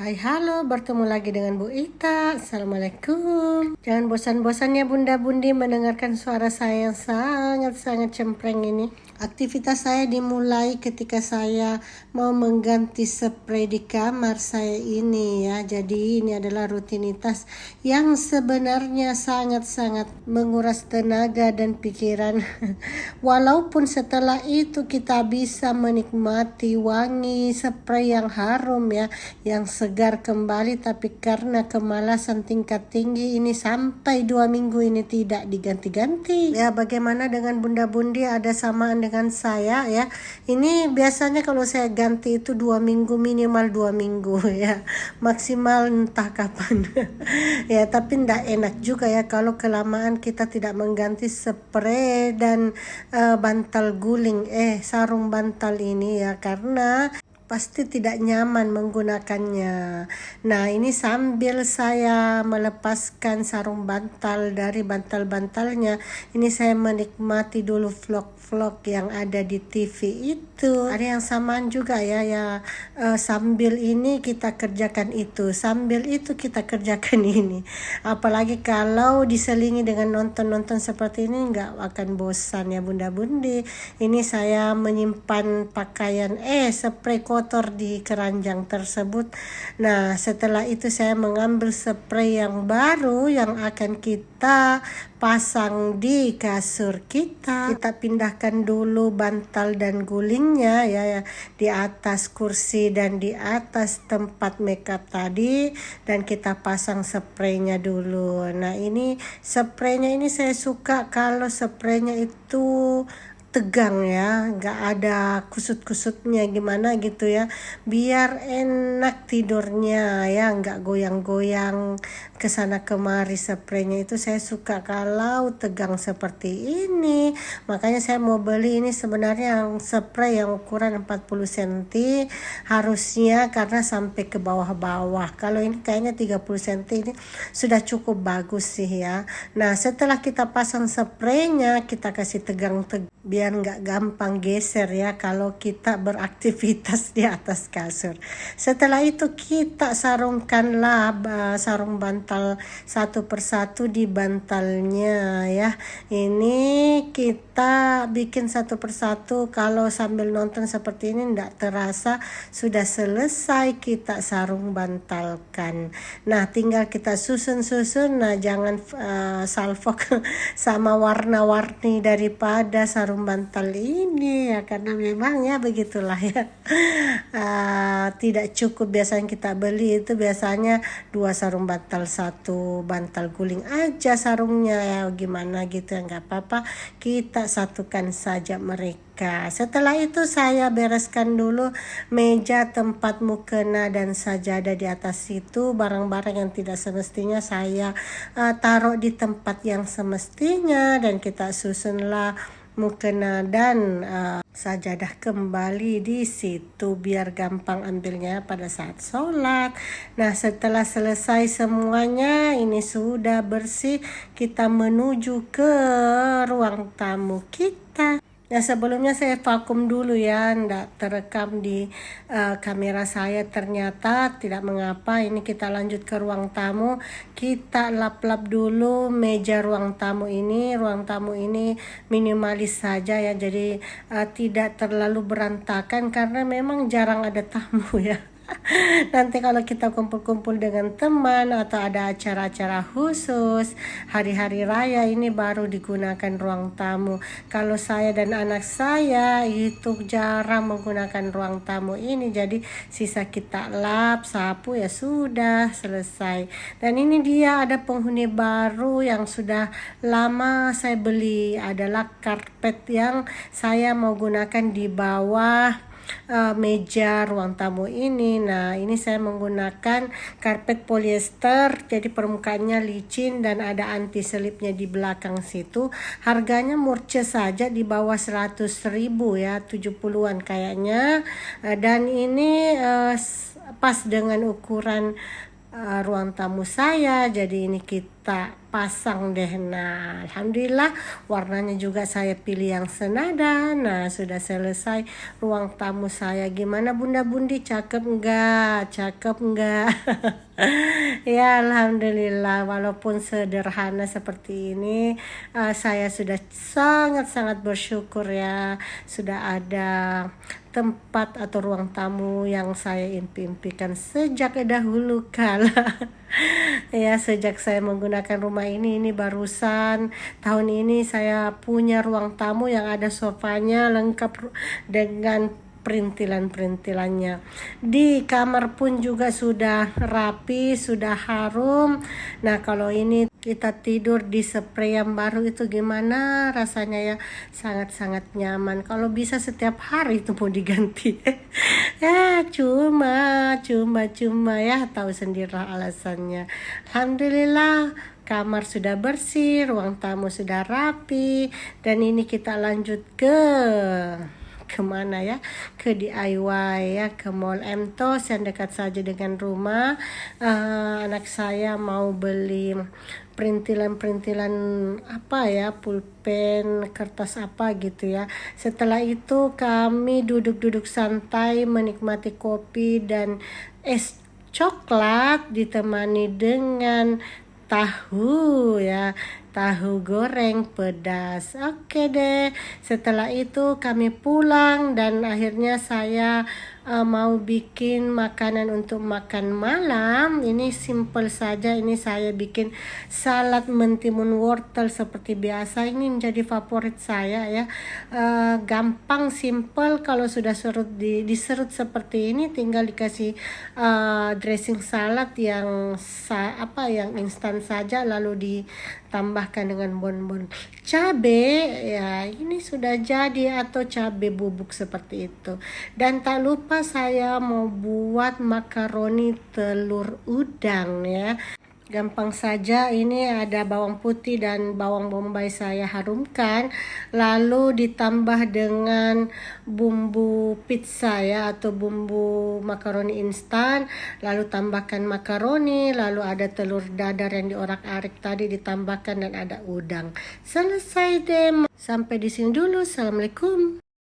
Hai halo, bertemu lagi dengan Bu Ita. Assalamualaikum. Jangan bosan-bosan ya Bunda Bundi mendengarkan suara saya yang sangat-sangat cempreng ini. Aktivitas saya dimulai ketika saya mau mengganti spray di kamar saya ini ya. Jadi ini adalah rutinitas yang sebenarnya sangat-sangat menguras tenaga dan pikiran. Walaupun setelah itu kita bisa menikmati wangi spray yang harum ya, yang segar kembali, tapi karena kemalasan tingkat tinggi ini sampai 2 minggu ini tidak diganti-ganti. Ya, bagaimana dengan Bunda Bundi, ada samaan dengan saya ya. Ini biasanya kalau saya ganti itu 2 minggu, minimal 2 minggu ya. Maksimal entah kapan. Ya, tapi enggak enak juga ya kalau kelamaan kita tidak mengganti spray dan bantal guling sarung bantal ini ya, karena pasti tidak nyaman menggunakannya. Nah, ini sambil saya melepaskan sarung bantal dari bantal-bantalnya, ini saya menikmati dulu vlog-vlog yang ada di TV itu. Ada yang samaan juga ya, sambil ini kita kerjakan itu, sambil itu kita kerjakan ini. Apalagi kalau diselingi dengan nonton-nonton seperti ini, nggak akan bosan ya Bunda Bundi. Ini saya menyimpan pakaian spray kotor di keranjang tersebut. Nah, setelah itu saya mengambil spray yang baru yang akan kita pasang di kasur kita. Kita pindahkan dulu bantal dan gulingnya ya di atas kursi dan di atas tempat makeup tadi, dan kita pasang spraynya dulu. Nah, ini spraynya ini saya suka kalau spraynya itu tegang ya, nggak ada kusut-kusutnya gimana gitu ya, biar enak tidurnya ya, nggak goyang-goyang kesana kemari. Spraynya itu saya suka kalau tegang seperti ini, makanya saya mau beli ini sebenarnya yang spray yang ukuran 40 cm harusnya, karena sampai ke bawah-bawah. Kalau ini kayaknya 30 cm ini sudah cukup bagus sih ya. Nah, setelah kita pasang spraynya, kita kasih tegang-tegang biar nggak gampang geser ya kalau kita beraktivitas di atas kasur. Setelah itu kita sarungkanlah sarung bantal satu persatu di bantalnya ya. Ini kita bikin satu persatu, kalau sambil nonton seperti ini nggak terasa sudah selesai kita sarung bantalkan. Nah, tinggal kita susun-susun. Nah, jangan salfok sama warna-warni daripada sarung bantal ini ya, karena memang ya begitulah ya. Tidak cukup biasanya kita beli itu biasanya 2 sarung bantal, 1 bantal guling aja sarungnya ya, gimana gitu ya, nggak apa-apa, kita satukan saja mereka. Setelah itu saya bereskan dulu meja, tempat mukena dan sajadah di atas itu. Barang-barang yang tidak semestinya saya taruh di tempat yang semestinya, dan kita susunlah mukena dan sajadah kembali di situ biar gampang ambilnya pada saat sholat. Nah, setelah selesai semuanya, ini sudah bersih, kita menuju ke ruang tamu kita. Nah, sebelumnya saya vakum dulu ya, nggak terekam di kamera saya, ternyata tidak mengapa. Ini kita lanjut ke ruang tamu, kita lap-lap dulu meja ruang tamu ini. Ruang tamu ini minimalis saja ya, jadi tidak terlalu berantakan karena memang jarang ada tamu ya. Nanti kalau kita kumpul-kumpul dengan teman atau ada acara-acara khusus, hari-hari raya, ini baru digunakan ruang tamu. Kalau saya dan anak saya itu jarang menggunakan ruang tamu ini, jadi sisa kita lap, sapu, ya sudah selesai. Dan ini dia ada penghuni baru yang sudah lama saya beli, adalah karpet yang saya mau gunakan di bawah meja ruang tamu ini. Nah, ini saya menggunakan karpet polyester, jadi permukaannya licin dan ada anti selipnya di belakang situ. Harganya murce saja, di bawah 100.000 ya, 70-an kayaknya. Dan ini pas dengan ukuran ruang tamu saya. Jadi ini kita pasang deh. Nah, alhamdulillah warnanya juga saya pilih yang senada. Nah, sudah selesai ruang tamu saya. Gimana Bunda Bundi, cakep enggak? Cakep enggak? Ya, alhamdulillah, walaupun sederhana seperti ini, saya sudah sangat-sangat bersyukur ya, sudah ada tempat atau ruang tamu yang saya impikan sejak dahulu kala. Ya, sejak saya menggunakan rumah ini barusan tahun ini saya punya ruang tamu yang ada sofanya lengkap dengan perintilan-perintilannya. Di kamar pun juga sudah rapi, sudah harum. Nah, kalau ini kita tidur di spray yang baru itu gimana rasanya ya, sangat-sangat nyaman. Kalau bisa setiap hari itu mau diganti. Ya, cuma ya, tahu sendirilah alasannya. Alhamdulillah kamar sudah bersih, ruang tamu sudah rapi, dan ini kita lanjut kemana ya, ke DIY ya, ke Mall Emtos yang dekat saja dengan rumah. Anak saya mau beli perintilan-perintilan apa ya, pulpen, kertas apa gitu ya. Setelah itu kami duduk-duduk santai menikmati kopi dan es coklat ditemani dengan tahu ya, tahu goreng pedas. Oke deh, setelah itu kami pulang dan akhirnya saya mau bikin makanan untuk makan malam. Ini simple saja, ini saya bikin salad mentimun wortel seperti biasa. Ini menjadi favorit saya ya, gampang, simple. Kalau sudah diserut seperti ini tinggal dikasih dressing salad yang yang instan saja, lalu ditambahkan dengan bonbon cabe ya, ini sudah jadi, atau cabe bubuk seperti itu. Dan tak lupa saya mau buat makaroni telur udang ya. Gampang saja, ini ada bawang putih dan bawang bombay saya harumkan, lalu ditambah dengan bumbu pizza ya, atau bumbu makaroni instan, lalu tambahkan makaroni, lalu ada telur dadar yang diorak-arik tadi ditambahkan, dan ada udang. Selesai deh. Sampai di sini dulu. Assalamualaikum.